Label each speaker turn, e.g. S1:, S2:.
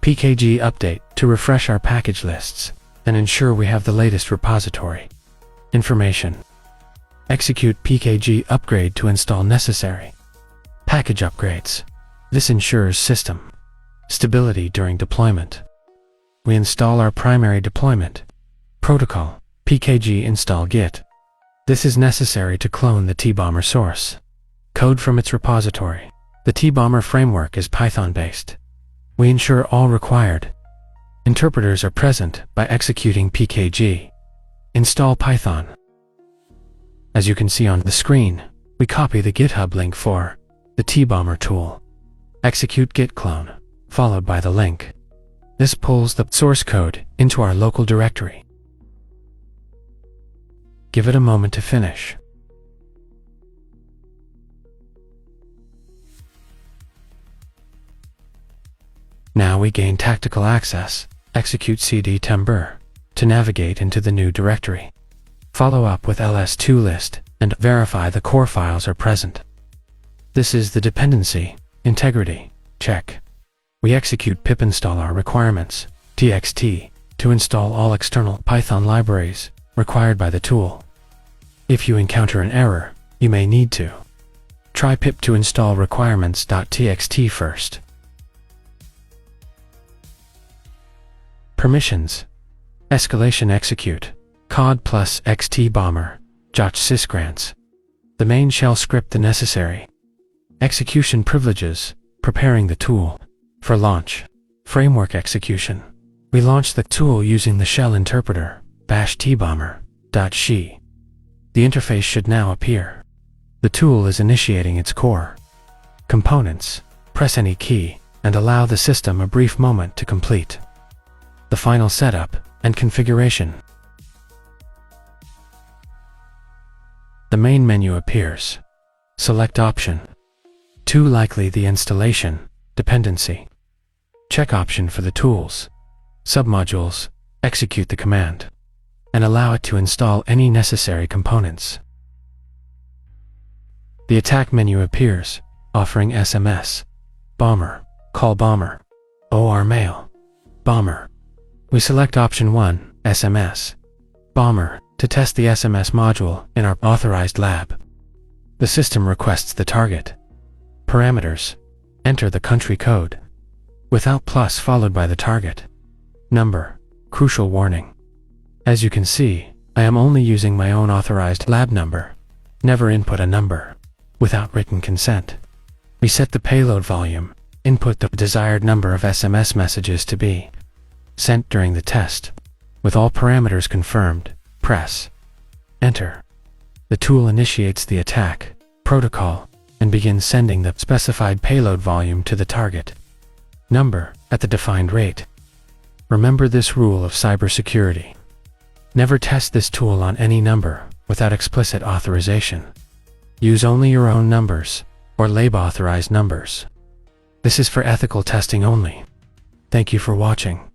S1: PKG update to refresh our package lists and ensure we have the latest repository information. Execute PKG upgrade to install necessary package upgrades. This ensures system stability during deployment. We install our primary deployment protocol, PKG install git. This is necessary to clone the T-Bomber source code from its repository. The T-Bomber framework is Python-based. We ensure all required interpreters are present by executing PKG install Python. As you can see on the screen, we copy the GitHub link for the T-Bomber tool. Execute git clone, followed by the link. This pulls the source code into our local directory. Give it a moment to finish. Now we gain tactical access. Execute cd tember to navigate into the new directory. Follow up with ls2 list and verify the core files are present. This is the dependency integrity check. We execute pip install our requirements txt to install all external Python libraries required by the tool. If you encounter an error, you may need to try pip to install requirements.txt first. Permissions. Escalation execute. cod plus xt bomber. Joch sysgrants. The main shell script the necessary. Execution privileges. Preparing the tool for launch. Framework execution. We launch the tool using the shell interpreter bash tbomber.shi. The interface should now appear. The tool is initiating its core components. Press any key and allow the system a brief moment to complete the final setup and configuration. The main menu appears. Select option. Too likely the installation dependency. Check option for the tools submodules. Execute the command and allow it to install any necessary components. The attack menu appears, offering SMS, bomber, call bomber, OR mail, bomber. We select option 1, SMS, bomber, to test the SMS module in our authorized lab. The system requests the target parameters. Enter the country code without plus followed by the target number. Crucial warning. As you can see, I am only using my own authorized lab number. Never input a number without written consent. We set the payload volume. Input the desired number of SMS messages to be sent during the test. With all parameters confirmed, press Enter. The tool initiates the attack protocol and begins sending the specified payload volume to the target number at the defined rate. Remember this rule of cybersecurity. Never test this tool on any number without explicit authorization. Use only your own numbers or lab authorized numbers. This is for ethical testing only. Thank you for watching.